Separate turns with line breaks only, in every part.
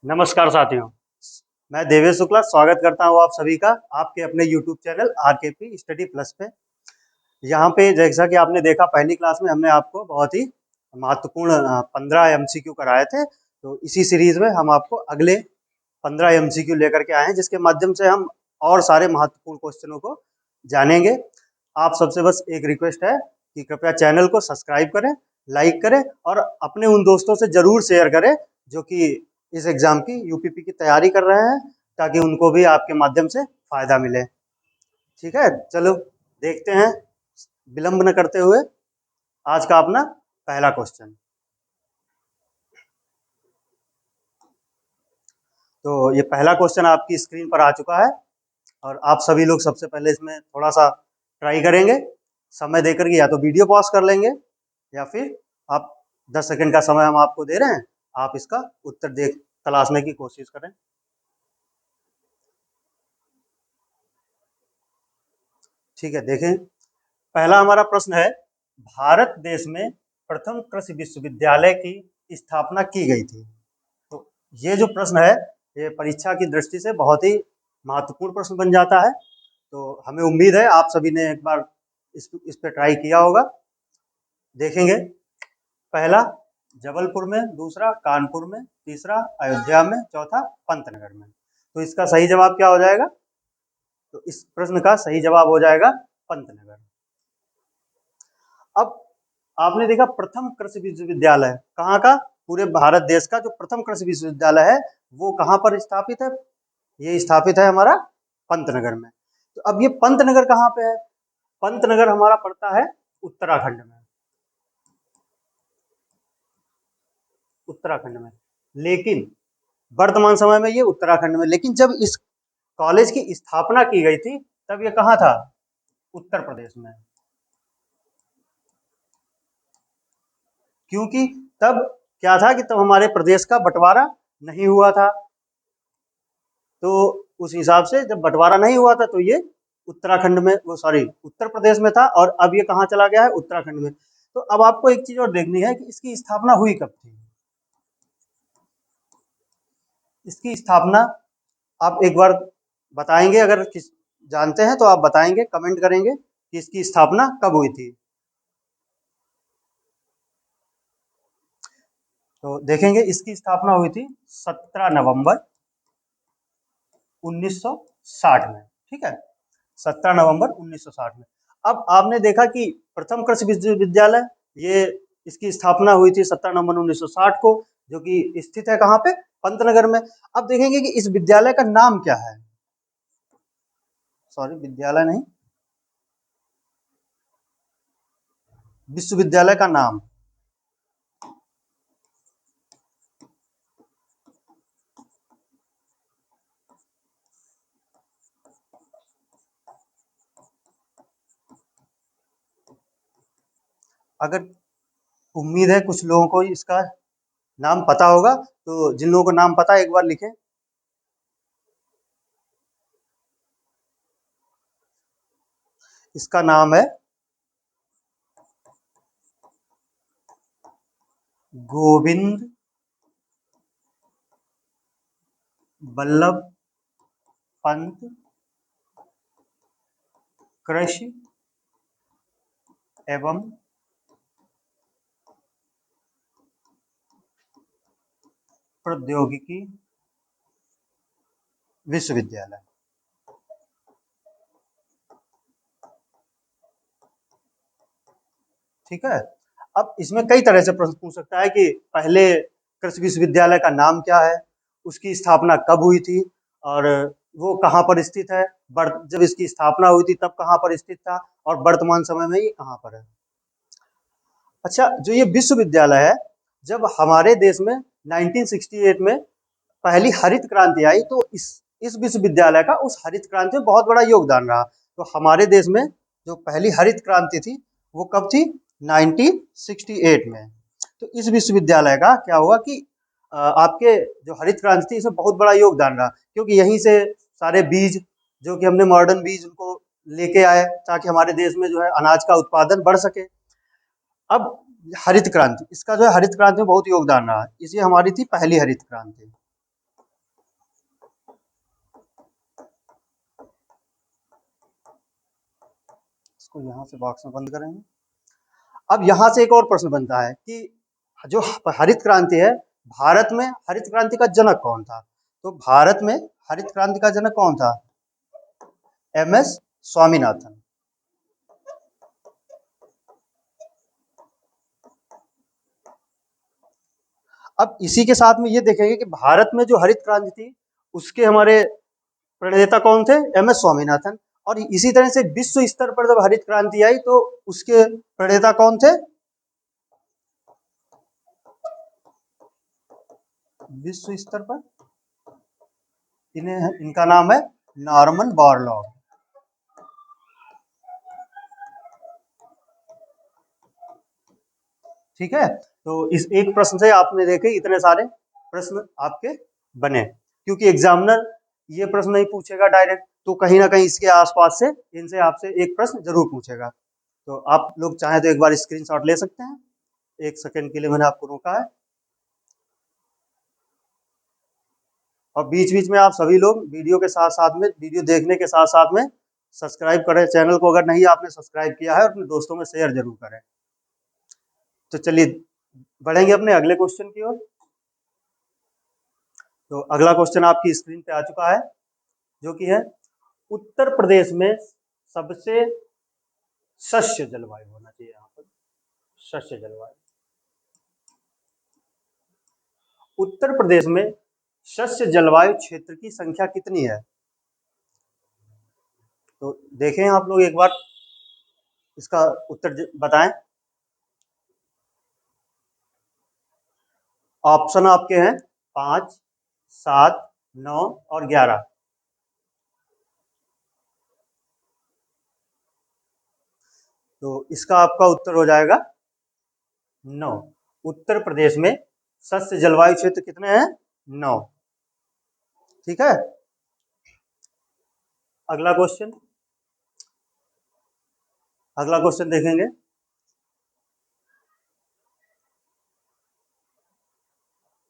नमस्कार साथियों, मैं देवेश शुक्ला स्वागत करता हूँ आप सभी का आपके अपने यूट्यूब चैनल आरकेपी स्टडी प्लस पे। यहाँ पे जैसा कि आपने देखा पहली क्लास में हमने आपको बहुत ही महत्वपूर्ण 15 एमसीक्यू कराए थे। तो इसी सीरीज में हम आपको अगले 15 एमसीक्यू लेकर के आए हैं, जिसके माध्यम से हम और सारे महत्वपूर्ण क्वेश्चनों को जानेंगे। आप सबसे बस एक रिक्वेस्ट है कि कृपया चैनल को सब्सक्राइब करें, लाइक करें और अपने उन दोस्तों से जरूर शेयर करें जो कि इस एग्जाम की यूपीपी की तैयारी कर रहे हैं, ताकि उनको भी आपके माध्यम से फायदा मिले। ठीक है, चलो देखते हैं विलंब न करते हुए आज का अपना पहला क्वेश्चन। तो ये पहला क्वेश्चन आपकी स्क्रीन पर आ चुका है और आप सभी लोग सबसे पहले इसमें थोड़ा सा ट्राई करेंगे। समय देकर के या तो वीडियो पॉज कर लेंगे या फिर आप 10 सेकंड का समय हम आपको दे रहे हैं, आप इसका उत्तर देख तलाशने की कोशिश करें। ठीक है, देखें पहला हमारा प्रश्न है, भारत देश में प्रथम कृषि विश्वविद्यालय की स्थापना की गई थी। तो ये जो प्रश्न है ये परीक्षा की दृष्टि से बहुत ही महत्वपूर्ण प्रश्न बन जाता है। तो हमें उम्मीद है आप सभी ने एक बार इस पे ट्राई किया होगा। देखेंगे, पहला जबलपुर में, दूसरा कानपुर में, तीसरा अयोध्या में, चौथा पंतनगर में। तो इसका सही जवाब क्या हो जाएगा? तो इस प्रश्न का सही जवाब हो जाएगा पंतनगर। अब आपने देखा प्रथम कृषि विश्वविद्यालय कहाँ का, पूरे भारत देश का जो प्रथम कृषि विश्वविद्यालय है वो कहाँ पर स्थापित है? ये स्थापित है हमारा पंतनगर में। तो अब ये पंतनगर कहाँ पे है? पंतनगर हमारा पड़ता है उत्तराखंड में। उत्तराखंड में, लेकिन वर्तमान समय में ये उत्तराखंड में, लेकिन जब इस कॉलेज की स्थापना की गई थी तब ये कहाँ था? उत्तर प्रदेश में। क्योंकि तब क्या था कि तब हमारे प्रदेश का बंटवारा नहीं हुआ था। तो उस हिसाब से जब बंटवारा नहीं हुआ था तो ये उत्तराखंड में, वो सॉरी उत्तर प्रदेश में था, और अब ये कहाँ चला गया है? उत्तराखंड में। तो अब आपको एक चीज और देखनी है कि इसकी स्थापना हुई कब थी। इसकी स्थापना आप एक बार बताएंगे, अगर किस जानते हैं तो आप बताएंगे, कमेंट करेंगे कि इसकी स्थापना कब हुई थी। तो देखेंगे इसकी स्थापना हुई थी 17 नवंबर 1960 में। ठीक है, 17 नवंबर 1960 में। अब आपने देखा कि प्रथम कृषि विश्वविद्यालय, ये इसकी स्थापना हुई थी 17 नवंबर 1960 को, जो कि स्थित है कहाँ पे? पंतनगर में। अब देखेंगे कि इस विद्यालय का नाम क्या है। सॉरी, विद्यालय नहीं, विश्वविद्यालय का नाम। अगर उम्मीद है कुछ लोगों को इसका नाम पता होगा, तो जिन लोगों को नाम पता है एक बार लिखें। इसका नाम है गोविंद बल्लभ पंत कृषि एवं प्रौद्योगिकी विश्वविद्यालय। ठीक है, अब इसमें कई तरह से प्रश्न पूछ सकता है कि पहले कृषि विश्वविद्यालय का नाम क्या है, उसकी स्थापना कब हुई थी, और वो कहाँ पर स्थित है, जब इसकी स्थापना हुई थी तब कहाँ पर स्थित था, और वर्तमान समय में ये कहाँ पर है। अच्छा, जो ये विश्वविद्यालय है, जब हमारे देश में 1968 में पहली हरित क्रांति आई, तो इस विश्वविद्यालय का उस हरित क्रांति में बहुत बड़ा योगदान रहा। तो हमारे देश में जो पहली हरित क्रांति थी वो कब थी? 1968 में। तो इस विश्वविद्यालय का क्या हुआ कि आपके जो हरित क्रांति थी इसमें बहुत बड़ा योगदान रहा, क्योंकि यहीं से सारे बीज, जो कि हमने मॉडर्न बीज उनको लेके आए, ताकि हमारे देश में जो है अनाज का उत्पादन बढ़ सके। अब हरित क्रांति, इसका जो है हरित क्रांति में बहुत योगदान रहा, इसलिए हमारी थी पहली हरित क्रांति। इसको यहाँ से बॉक्स में बंद करेंगे। अब यहाँ से एक और प्रश्न बनता है कि जो हरित क्रांति है, भारत में हरित क्रांति का जनक कौन था? तो भारत में हरित क्रांति का जनक कौन था? एम.एस. स्वामीनाथन। अब इसी के साथ में ये देखेंगे कि भारत में जो हरित क्रांति थी उसके हमारे प्रणेता कौन थे? एम.एस. स्वामीनाथन। और इसी तरह से विश्व स्तर पर जब हरित क्रांति आई तो उसके प्रणेता कौन थे? विश्व स्तर पर इनका नाम है नॉर्मन बोरलॉग। ठीक है, तो इस एक प्रश्न से आपने देखे इतने सारे प्रश्न आपके बने, क्योंकि एग्जामिनर ये प्रश्न नहीं पूछेगा डायरेक्ट, तो कहीं ना कहीं इसके आसपास से इनसे आपसे एक प्रश्न जरूर पूछेगा। तो आप लोग चाहें तो एक बार स्क्रीनशॉट ले सकते हैं। एक सेकंड के लिए मैंने आपको रोका है। और बीच बीच में आप सभी लोग वीडियो के साथ साथ में, वीडियो देखने के साथ साथ में सब्सक्राइब करें चैनल को, अगर नहीं आपने सब्सक्राइब किया है, और अपने दोस्तों में शेयर जरूर करें। तो चलिए बढ़ेंगे अपने अगले क्वेश्चन की ओर। तो अगला क्वेश्चन आपकी स्क्रीन पे आ चुका है, जो कि है उत्तर प्रदेश में सबसे शस्य जलवायु होना चाहिए। यहाँ पर शस्य जलवायु, उत्तर प्रदेश में शस्य जलवायु क्षेत्र की संख्या कितनी है? तो देखें आप लोग एक बार इसका उत्तर बताएं। ऑप्शन आपके हैं 5, 7, 9 और 11। तो इसका आपका उत्तर हो जाएगा 9। उत्तर प्रदेश में शस्य जलवायु क्षेत्र कितने हैं? 9। ठीक है, अगला क्वेश्चन, अगला क्वेश्चन देखेंगे।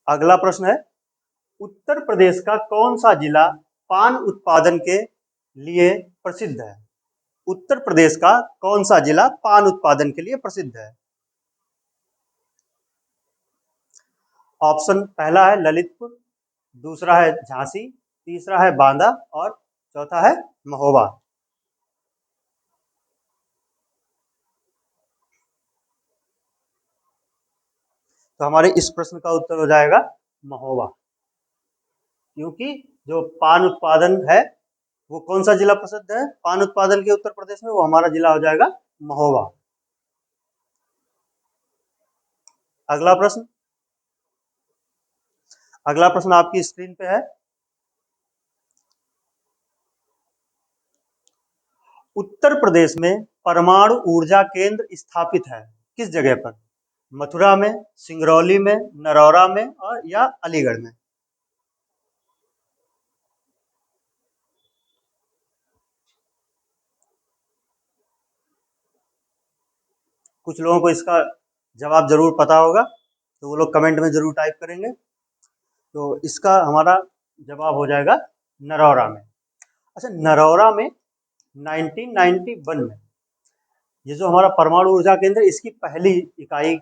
अगला प्रश्न है उत्तर प्रदेश का कौन सा जिला पान उत्पादन के लिए प्रसिद्ध है? उत्तर प्रदेश का कौन सा जिला पान उत्पादन के लिए प्रसिद्ध है? ऑप्शन पहला है ललितपुर, दूसरा है झांसी, तीसरा है बांदा और चौथा है महोबा। तो हमारे इस प्रश्न का उत्तर हो जाएगा महोबा, क्योंकि जो पान उत्पादन है वो कौन सा जिला प्रसिद्ध है पान उत्पादन के उत्तर प्रदेश में? वो हमारा जिला हो जाएगा महोबा। अगला प्रश्न, अगला प्रश्न आपकी स्क्रीन पे है। उत्तर प्रदेश में परमाणु ऊर्जा केंद्र स्थापित है किस जगह पर? मथुरा में, सिंगरौली में, नरौरा में और या अलीगढ़ में? कुछ लोगों को इसका जवाब जरूर पता होगा, तो वो लोग कमेंट में जरूर टाइप करेंगे। तो इसका हमारा जवाब हो जाएगा नरौरा में। अच्छा, नरौरा में 1991 में ये जो हमारा परमाणु ऊर्जा केंद्र, इसकी पहली इकाई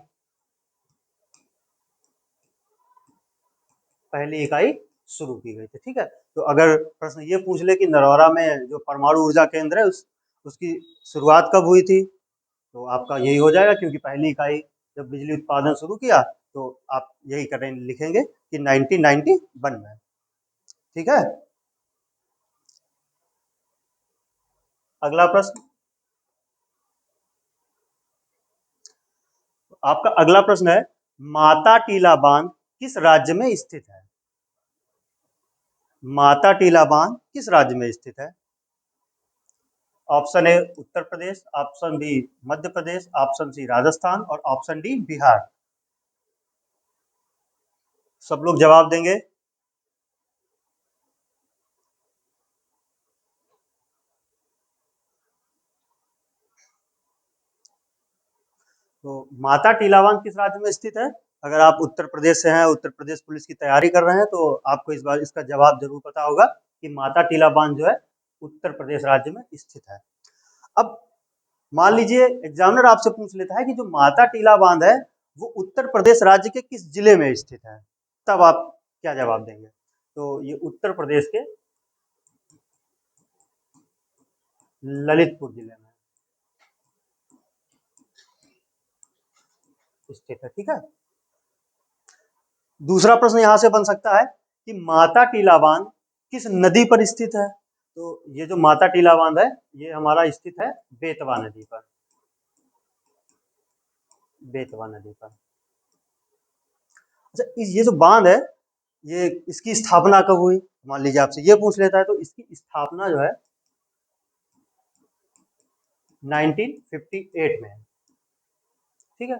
शुरू की गई थी। ठीक है, तो अगर प्रश्न ये पूछ ले कि नरौरा में जो परमाणु ऊर्जा केंद्र है उसकी शुरुआत कब हुई थी, तो आपका यही हो जाएगा, क्योंकि पहली इकाई जब बिजली उत्पादन शुरू किया तो आप यही करें, लिखेंगे कि 1991 में। ठीक है, अगला प्रश्न, आपका अगला प्रश्न है माता टीला बांध किस राज्य में स्थित है? माता टीला बांध किस राज्य में स्थित है? Option A Uttar Pradesh, option B Madhya Pradesh, option C Rajasthan और ऑप्शन डी बिहार। सब लोग जवाब देंगे। तो माता टीला बांध किस राज्य में स्थित है? अगर आप उत्तर प्रदेश से हैं, उत्तर प्रदेश पुलिस की तैयारी कर रहे हैं, तो आपको इस बार इसका जवाब जरूर पता होगा कि माता टीला बांध जो है उत्तर प्रदेश राज्य में स्थित है। अब मान लीजिए एग्जामिनर आपसे पूछ लेता है कि जो माता टीला बांध है वो उत्तर प्रदेश राज्य के किस जिले में स्थित है, तब आप क्या जवाब देंगे? तो ये उत्तर प्रदेश के ललितपुर जिले में स्थित है। ठीक है, दूसरा प्रश्न यहां से बन सकता है कि माता टीला बांध किस नदी पर स्थित है? तो ये जो माता टीला बांध है ये हमारा स्थित है बेतवा नदी पर, बेतवा नदी पर। अच्छा, ये जो बांध है ये इसकी स्थापना कब हुई? मान लीजिए आपसे ये पूछ लेता है तो इसकी स्थापना जो है 1958 में है। ठीक है,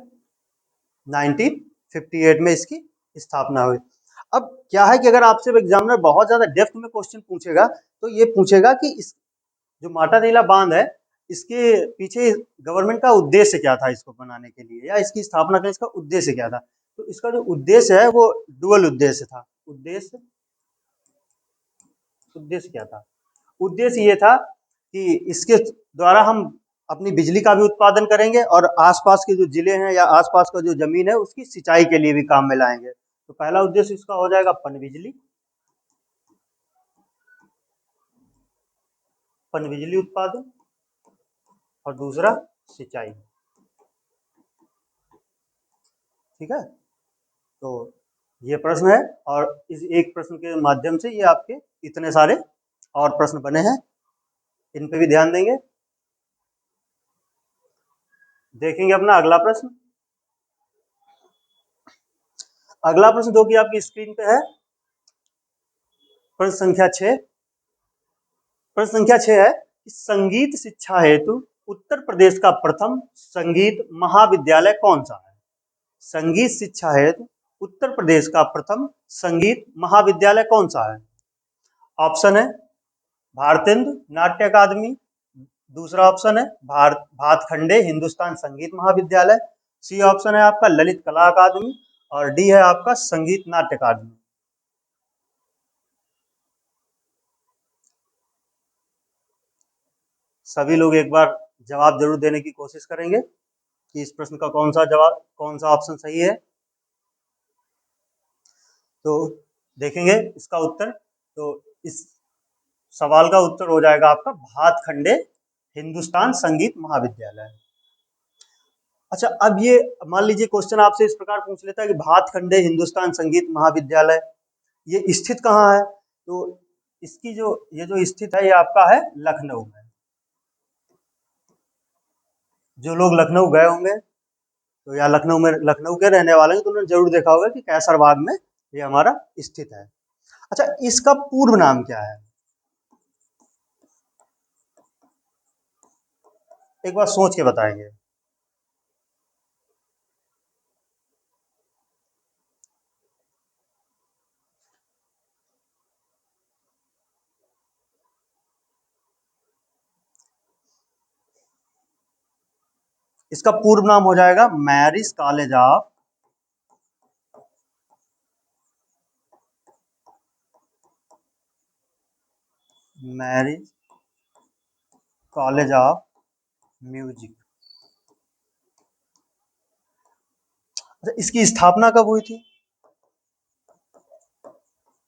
1958 में इसकी स्थापना हुई। अब क्या है कि अगर आपसे एग्जामिनर बहुत ज्यादा डेप्थ में क्वेश्चन पूछेगा तो ये पूछेगा कि इस जो माटाटीला बांध है इसके पीछे गवर्नमेंट का उद्देश्य क्या था इसको बनाने के लिए, या इसकी स्थापना का इसका उद्देश्य क्या था? तो इसका जो उद्देश्य है वो डुअल उद्देश्य था। उद्देश्य क्या था? उद्देश्य ये था कि इसके द्वारा हम अपनी बिजली का भी उत्पादन करेंगे और आसपास के जो जिले हैं या आसपास का जो जमीन है उसकी सिंचाई के लिए भी काम में लाएंगे। तो पहला उद्देश्य इसका हो जाएगा पनबिजली, पनबिजली उत्पादन, और दूसरा सिंचाई। ठीक है, तो ये प्रश्न है, और इस एक प्रश्न के माध्यम से ये आपके इतने सारे और प्रश्न बने हैं, इन पे भी ध्यान देंगे। देखेंगे अपना अगला प्रश्न। अगला प्रश्न जो कि आपकी स्क्रीन पे है, प्रश्न संख्या 6। प्रश्न संख्या 6 है कि संगीत शिक्षा हेतु उत्तर प्रदेश का प्रथम संगीत महाविद्यालय कौन सा है? संगीत शिक्षा हेतु उत्तर प्रदेश का प्रथम संगीत महाविद्यालय कौन सा है? ऑप्शन है भारतेंदु नाट्य अकादमी, दूसरा ऑप्शन है भातखंडे हिंदुस्तान संगीत महाविद्यालय, सी ऑप्शन है आपका ललित कला अकादमी, और डी है आपका संगीत नाट्य अकादमी। सभी लोग एक बार जवाब जरूर देने की कोशिश करेंगे कि इस प्रश्न का कौन सा ऑप्शन सही है। तो देखेंगे इसका उत्तर। तो इस सवाल का उत्तर हो जाएगा आपका भातखंडे हिंदुस्तान संगीत महाविद्यालय। अच्छा, अब ये मान लीजिए क्वेश्चन आपसे इस प्रकार पूछ लेता है कि भातखंडे हिंदुस्तान संगीत महाविद्यालय ये स्थित कहाँ है? तो इसकी जो ये जो स्थित है ये आपका है लखनऊ में। जो लोग लखनऊ गए होंगे तो या लखनऊ के रहने वाले हैं तो उन्होंने जरूर देखा होगा कि कैसर बाग में ये हमारा स्थित है। अच्छा, इसका पूर्व नाम क्या है? एक बार सोच के बताएंगे। इसका पूर्व नाम हो जाएगा marriage college of marriage college of music. अच्छा, इसकी स्थापना कब हुई थी?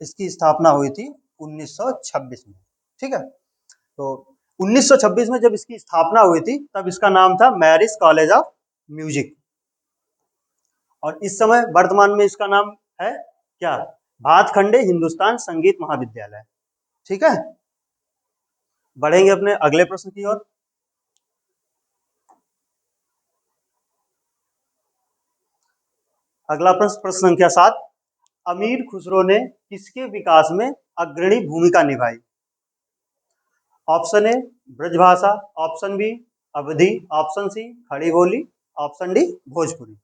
इसकी स्थापना हुई थी 1926 में। ठीक है, तो 1926 में जब इसकी स्थापना हुई थी तब इसका नाम था मैरिज कॉलेज ऑफ म्यूजिक, और इस समय वर्तमान में इसका नाम है क्या? भातखंडे हिंदुस्तान संगीत महाविद्यालय। ठीक है, बढ़ेंगे अपने अगले प्रश्न की ओर। अगला प्रश्न, प्रश्न संख्या 7। अमीर खुसरो ने किसके विकास में अग्रणी भूमिका निभाई? Option A Brajbhasha, option B Awadhi, option C Khari Boli, option D Bhojpuri.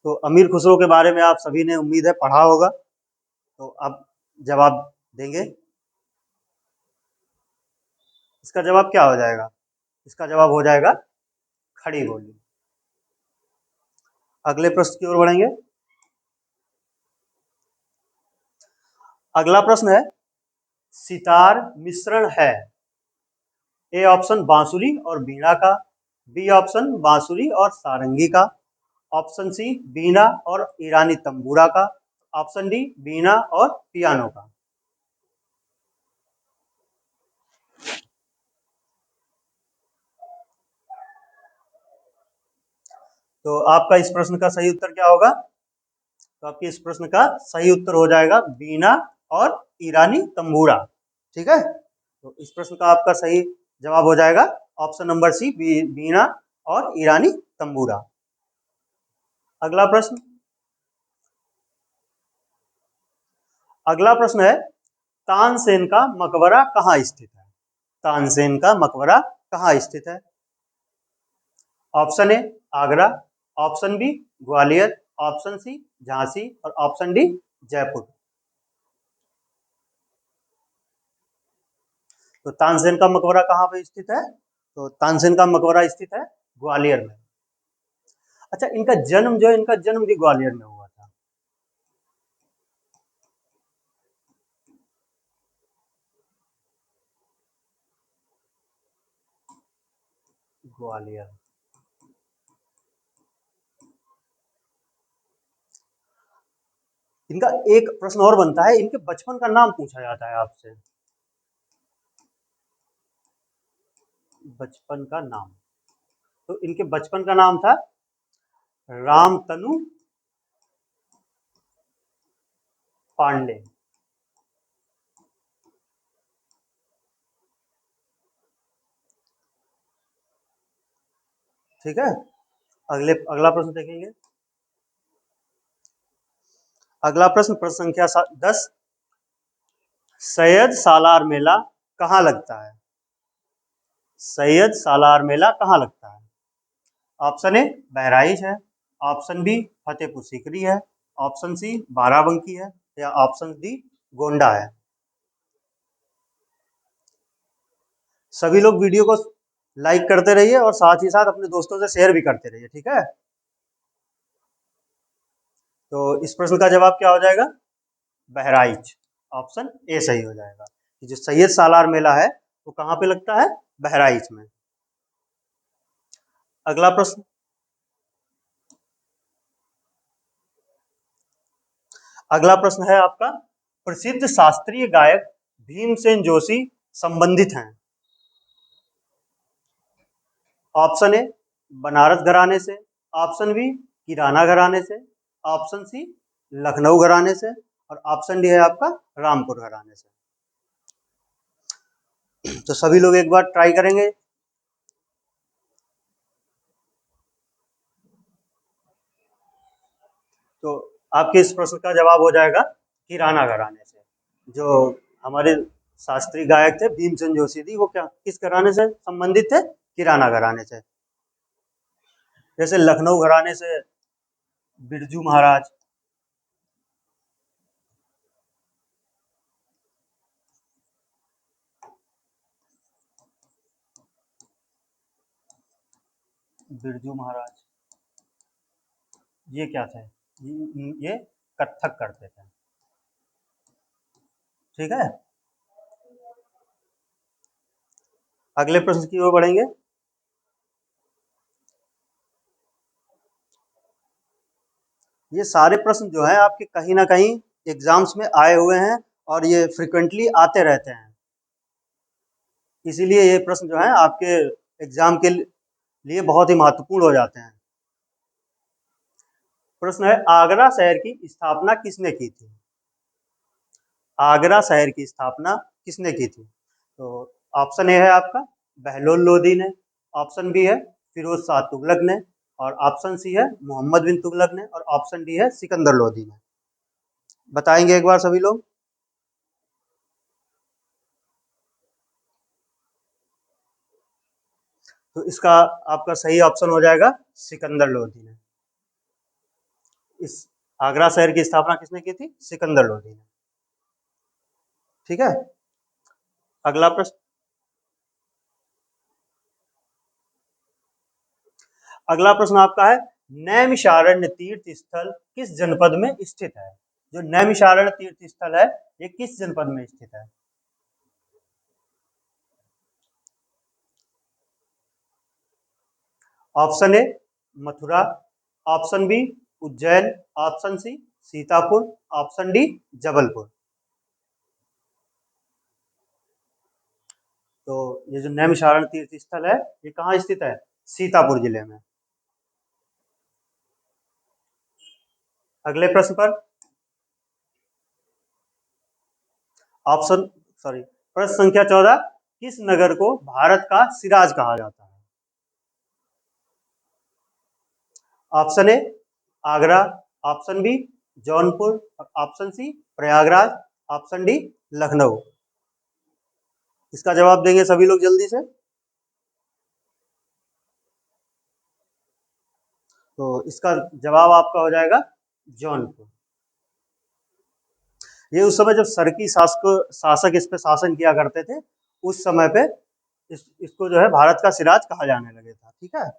तो अमीर खुसरो के बारे में आप सभी ने उम्मीद है पढ़ा होगा, तो अब जवाब देंगे। इसका जवाब क्या हो जाएगा? इसका जवाब हो जाएगा खड़ी बोली। अगले प्रश्न की ओर बढ़ेंगे। अगला प्रश्न है सितार मिश्रण है? ए ऑप्शन बांसुरी और वीणा का, बी ऑप्शन बांसुरी और सारंगी का, ऑप्शन सी वीणा और ईरानी तंबूरा का, ऑप्शन डी वीणा और पियानो का। तो आपका इस प्रश्न का सही उत्तर क्या होगा? तो आपके इस प्रश्न का सही उत्तर हो जाएगा वीणा और ईरानी तंबूरा। ठीक है, तो इस प्रश्न का आपका सही जवाब हो जाएगा ऑप्शन नंबर सी, वीणा और ईरानी तंबूरा। अगला प्रश्न, अगला प्रश्न है तानसेन का मकबरा कहाँ स्थित है? तानसेन का मकबरा कहाँ स्थित है? Option A Agra, option B Gwalior, option C Jhansi और ऑप्शन डी जयपुर। तो तानसेन का मकबरा कहाँ पे स्थित है? तो तानसेन का मकबरा स्थित है ग्वालियर में। अच्छा, इनका जन्म जो है, इनका जन्म भी ग्वालियर में हुआ था। ग्वालियर। इनका एक प्रश्न और बनता है, इनके बचपन का नाम पूछा जाता है आपसे। बचपन का नाम, तो इनके बचपन का नाम था रामतनु पांडे। ठीक है, अगला प्रश्न देखेंगे। अगला प्रश्न, प्रश्न संख्या 10, सैयद सालार मेला कहाँ लगता है? सैयद सालार मेला कहाँ लगता है? ऑप्शन ए बहराइच है, ऑप्शन बी फतेहपुर सीकरी है, ऑप्शन सी बाराबंकी है या ऑप्शन डी गोंडा है। सभी लोग वीडियो को लाइक करते रहिए और साथ ही साथ अपने दोस्तों से शेयर भी करते रहिए। ठीक है, तो इस प्रश्न का जवाब क्या हो जाएगा? बहराइच, ऑप्शन ए सही हो जाएगा कि जो सैयद सालार मेला है वो कहाँ पे लगता है? बहराइच में। अगला प्रश्न, अगला प्रश्न है आपका, प्रसिद्ध शास्त्रीय गायक भीमसेन जोशी संबंधित हैं? ऑप्शन ए बनारस घराने से, ऑप्शन बी किराना घराने से, ऑप्शन सी लखनऊ घराने से और ऑप्शन डी है आपका रामपुर घराने से। तो सभी लोग एक बार ट्राई करेंगे। तो आपके इस प्रश्न का जवाब हो जाएगा किराना घराने से। जो हमारे शास्त्रीय गायक थे भीमसेन जोशी जी, वो क्या किस घराने से संबंधित थे? किराना घराने से। जैसे लखनऊ घराने से बिरजू महाराज, बिरजू महाराज ये क्या थे? ये कथक करते थे। ठीक है, अगले प्रश्न की ओर बढ़ेंगे। ये सारे प्रश्न जो है आपके कहीं ना कहीं एग्जाम्स में आए हुए हैं और ये फ्रिक्वेंटली आते रहते हैं, इसीलिए ये प्रश्न जो है आपके एग्जाम के लिए बहुत ही महत्वपूर्ण हो जाते हैं। प्रश्न है, आगरा शहर की स्थापना किसने की थी? आगरा शहर की स्थापना किसने की थी? तो ऑप्शन ए है आपका बहलोल लोदी ने, ऑप्शन बी है फिरोज शाह तुगलक ने और ऑप्शन सी है मोहम्मद बिन तुगलक ने और ऑप्शन डी है सिकंदर लोदी ने। बताएंगे एक बार सभी लोग। तो इसका आपका सही ऑप्शन हो जाएगा सिकंदर लोदी ने। इस आगरा शहर की स्थापना किसने की थी? सिकंदर लोदी ने। ठीक है, अगला प्रश्न, अगला प्रश्न आपका है, नैमिषारण्य तीर्थ स्थल किस जनपद में स्थित है? जो नैमिषारण्य तीर्थ स्थल है ये किस जनपद में स्थित है? Option A Mathura, option B Ujjain, option C Sitapur, option D Jabalpur. तो ये जो नैमिषारण तीर्थ स्थल है ये कहाँ स्थित है? सीतापुर जिले में। अगले प्रश्न पर ऑप्शन सॉरी प्रश्न संख्या 14, किस नगर को भारत का सिराज कहा जाता है? Option A Agra, option B Jaunpur, option C Prayagraj, option D Lucknow. इसका जवाब देंगे सभी लोग जल्दी से। तो इसका जवाब आपका हो जाएगा जौनपुर। ये उस समय जब सरकी शासक इस पे शासन किया करते थे, उस समय पे इसको जो है भारत का सिराज कहा जाने लगे था। ठीक है।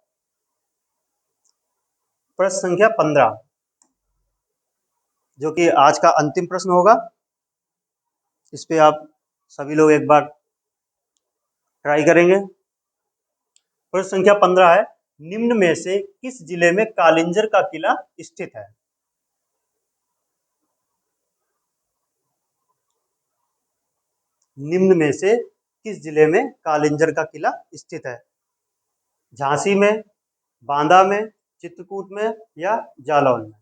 प्रश्न संख्या 15, जो कि आज का अंतिम प्रश्न होगा। इस पे आप सभी लोग एक बार ट्राई करेंगे। प्रश्न संख्या 15 है, निम्न में से किस जिले में कालिंजर का किला स्थित है? निम्न में से किस जिले में कालिंजर का किला स्थित है? झांसी में, बांदा में, चित्रकूट में या जालौन में?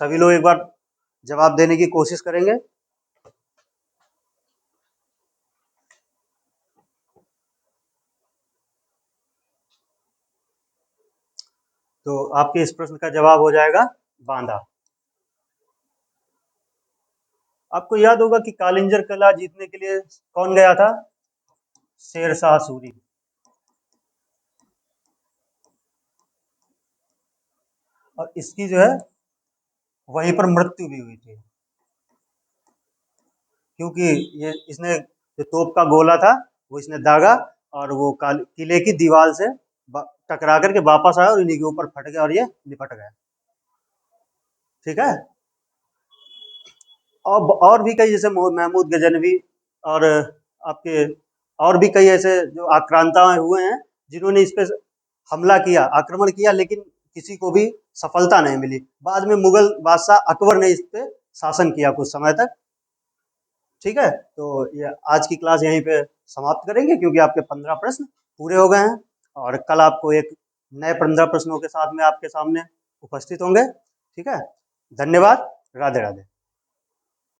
सभी लोग एक बार जवाब देने की कोशिश करेंगे। तो आपके इस प्रश्न का जवाब हो जाएगा बांदा। आपको याद होगा कि कालिंजर किला जीतने के लिए कौन गया था? शेरशाह सूरी। और इसकी जो है वहीं पर मृत्यु भी हुई थी, क्योंकि ये इसने जो तोप का गोला था वो इसने दागा और वो किले की दीवार से टकरा करके वापस आया और इन्हीं के ऊपर फट गया और ये निपट गया। ठीक है। और भी कई जैसे महमूद गजनवी और आपके और भी कई ऐसे जो आक्रांता हुए हैं जिन्होंने इस पे हमला किया, आक्रमण किया, लेकिन किसी को भी सफलता नहीं मिली। बाद में मुगल बादशाह अकबर ने इस पे शासन किया कुछ समय तक। ठीक है। तो ये आज की क्लास यहीं पे समाप्त करेंगे, क्योंकि आपके 15 प्रश्न पूरे हो गए हैं और कल आपको एक नए 15 प्रश्नों के साथ में आपके सामने उपस्थित होंगे। ठीक है। धन्यवाद। राधे राधे।